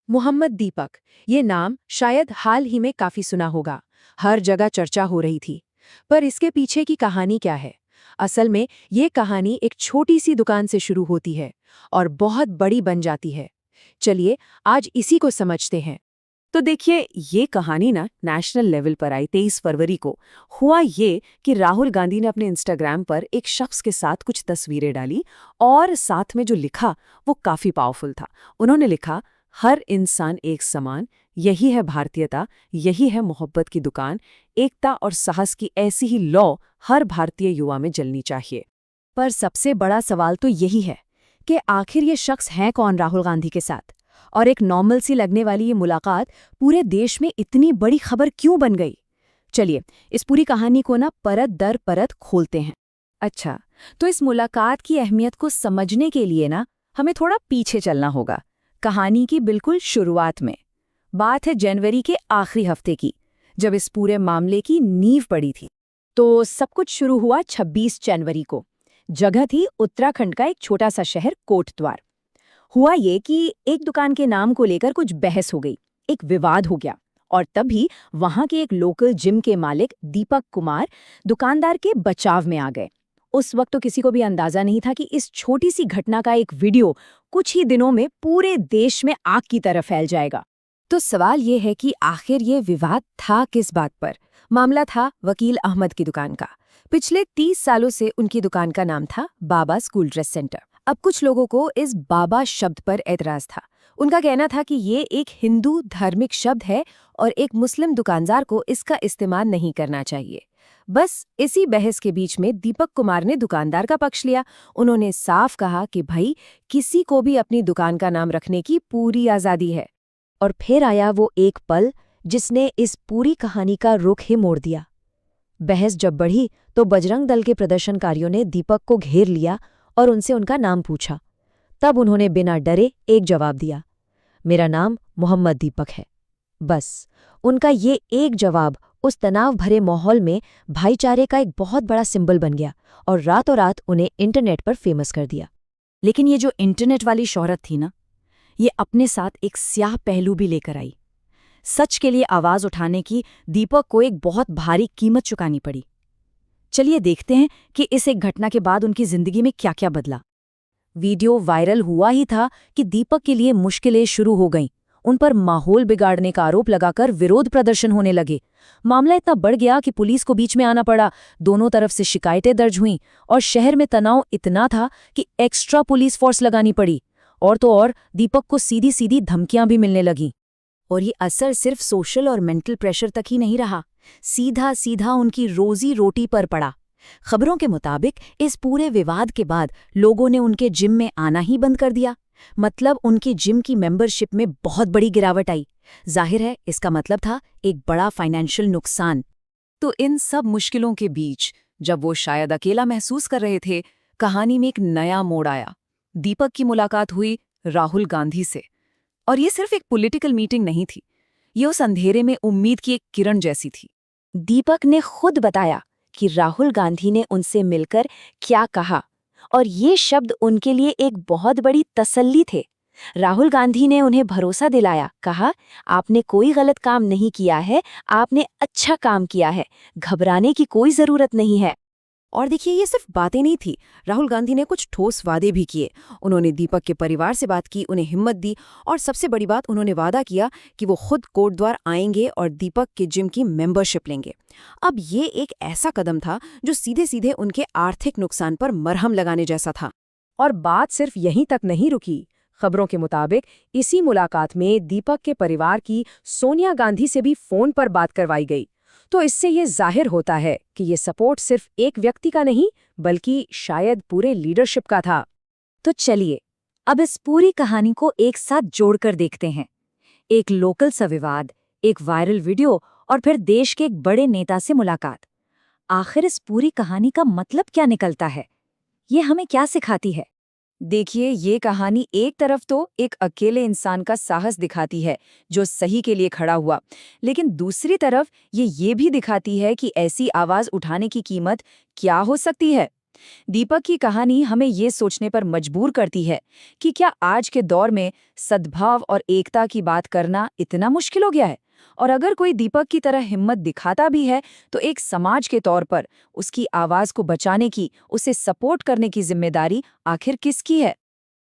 मोहम्मद दीपक, ये नाम शायद हाल ही में काफी सुना होगा। हर जगह चर्चा हो रही थी। पर इसके पीछे की कहानी क्या है? असल में ये कहानी एक छोटी सी दुकान से शुरू होती है और बहुत बड़ी बन जाती है। चलिए आज इसी को समझते हैं। तो देखिए, ये कहानी ना नेशनल लेवल पर आई 23 फरवरी को। हुआ ये कि राहुल गांधी ने अपने इंस्टाग्राम पर एक शख्स के साथ कुछ तस्वीरें डाली और साथ में जो लिखा वो काफी पावरफुल था। उन्होंने लिखा, हर इंसान एक समान, यही है भारतीयता, यही है मोहब्बत की दुकान, एकता और साहस की ऐसी ही लौ हर भारतीय युवा में जलनी चाहिए। पर सबसे बड़ा सवाल तो यही है कि आखिर ये शख्स है कौन राहुल गांधी के साथ, और एक नॉर्मल सी लगने वाली ये मुलाकात पूरे देश में इतनी बड़ी खबर क्यों बन गई। चलिए इस पूरी कहानी को ना परत दर परत खोलते हैं। अच्छा, तो इस मुलाकात की अहमियत को समझने के लिए ना हमें थोड़ा पीछे चलना होगा, कहानी की बिल्कुल शुरुआत में। बात है जनवरी के आखिरी हफ्ते की, जब इस पूरे मामले की नींव पड़ी थी। तो सब कुछ शुरू हुआ 26 जनवरी को। जगह थी उत्तराखंड का एक छोटा सा शहर कोटद्वार। हुआ ये कि एक दुकान के नाम को लेकर कुछ बहस हो गई, एक विवाद हो गया, और तभी वहां के एक लोकल जिम के मालिक दीपक कुमार दुकानदार के बचाव में आ गए। उस वक्त तो किसी को भी अंदाजा नहीं था कि इस छोटी सी घटना का एक वीडियो कुछ ही दिनों में पूरे देश में आग की तरह फैल जाएगा। तो सवाल ये है कि आखिर ये विवाद था किस बात पर। मामला था वकील अहमद की दुकान का। पिछले 30 सालों से उनकी दुकान का नाम था बाबा स्कूल ड्रेस सेंटर। अब कुछ लोगों को इस बाबा शब्द पर एतराज था। उनका कहना था कि ये एक हिंदू धार्मिक शब्द है और एक मुस्लिम दुकानदार को इसका इस्तेमाल नहीं करना चाहिए। बस इसी बहस के बीच में दीपक कुमार ने दुकानदार का पक्ष लिया। उन्होंने साफ कहा कि भाई, किसी को भी अपनी दुकान का नाम रखने की पूरी आज़ादी है। और फिर आया वो एक पल जिसने इस पूरी कहानी का रुख ही मोड़ दिया। बहस जब बढ़ी तो बजरंग दल के प्रदर्शनकारियों ने दीपक को घेर लिया और उनसे उनका नाम पूछा। तब उन्होंने बिना डरे एक जवाब दिया, मेरा नाम मोहम्मद दीपक है। बस उनका ये एक जवाब उस तनाव भरे माहौल में भाईचारे का एक बहुत बड़ा सिंबल बन गया और रातों रात उन्हें इंटरनेट पर फेमस कर दिया। लेकिन ये जो इंटरनेट वाली शोहरत थी ना, ये अपने साथ एक स्याह पहलू भी लेकर आई। सच के लिए आवाज उठाने की दीपक को एक बहुत भारी कीमत चुकानी पड़ी। चलिए देखते हैं कि इस एक घटना के बाद उनकी जिंदगी में क्या क्या बदला। वीडियो वायरल हुआ ही था कि दीपक के लिए मुश्किलें शुरू हो गईं। उन पर माहौल बिगाड़ने का आरोप लगाकर विरोध प्रदर्शन होने लगे। मामला इतना बढ़ गया कि पुलिस को बीच में आना पड़ा। दोनों तरफ से शिकायतें दर्ज हुईं और शहर में तनाव इतना था कि एक्स्ट्रा पुलिस फोर्स लगानी पड़ी। और तो और दीपक को सीधी सीधी धमकियां भी मिलने लगीं। और ये असर सिर्फ सोशल और मेंटल प्रेशर तक ही नहीं रहा, सीधा सीधा उनकी रोजी रोटी पर पड़ा। खबरों के मुताबिक इस पूरे विवाद के बाद लोगों ने उनके जिम में आना ही बंद कर दिया। मतलब उनकी जिम की मेंबरशिप में बहुत बड़ी गिरावट आई। जाहिर है इसका मतलब था एक बड़ा फाइनेंशियल नुकसान। तो इन सब मुश्किलों के बीच जब वो शायद अकेला महसूस कर रहे थे, कहानी में एक नया मोड़ आया। दीपक की मुलाकात हुई राहुल गांधी से। और ये सिर्फ एक पॉलिटिकल मीटिंग नहीं थी, ये उस अंधेरे में उम्मीद की एक किरण जैसी थी। दीपक ने खुद बताया कि राहुल गांधी ने उनसे मिलकर क्या कहा, और ये शब्द उनके लिए एक बहुत बड़ी तसल्ली थे। राहुल गांधी ने उन्हें भरोसा दिलाया, कहा, आपने कोई गलत काम नहीं किया है, आपने अच्छा काम किया है, घबराने की कोई जरूरत नहीं है। और देखिए, ये सिर्फ बातें नहीं थी, राहुल गांधी ने कुछ ठोस वादे भी किए। उन्होंने दीपक के परिवार से बात की, उन्हें हिम्मत दी, और सबसे बड़ी बात, उन्होंने वादा किया कि वो खुद कोटद्वार आएंगे और दीपक के जिम की मेंबरशिप लेंगे। अब ये एक ऐसा कदम था जो सीधे सीधे उनके आर्थिक नुकसान पर मरहम लगाने जैसा था। और बात सिर्फ यहीं तक नहीं रुकी। खबरों के मुताबिक इसी मुलाकात में दीपक के परिवार की सोनिया गांधी से भी फोन पर बात करवाई गई। तो इससे ये जाहिर होता है कि ये सपोर्ट सिर्फ एक व्यक्ति का नहीं, बल्कि शायद पूरे लीडरशिप का था। तो चलिए अब इस पूरी कहानी को एक साथ जोड़कर देखते हैं। एक लोकल सा विवाद, एक वायरल वीडियो, और फिर देश के एक बड़े नेता से मुलाकात। आखिर इस पूरी कहानी का मतलब क्या निकलता है? ये हमें क्या सिखाती है? देखिए, ये कहानी एक तरफ तो एक अकेले इंसान का साहस दिखाती है जो सही के लिए खड़ा हुआ, लेकिन दूसरी तरफ ये भी दिखाती है कि ऐसी आवाज उठाने की कीमत क्या हो सकती है। दीपक की कहानी हमें ये सोचने पर मजबूर करती है कि क्या आज के दौर में सद्भाव और एकता की बात करना इतना मुश्किल हो गया है। और अगर कोई दीपक की तरह हिम्मत दिखाता भी है तो एक समाज के तौर पर उसकी आवाज को बचाने की, उसे सपोर्ट करने की जिम्मेदारी आखिर किसकी है।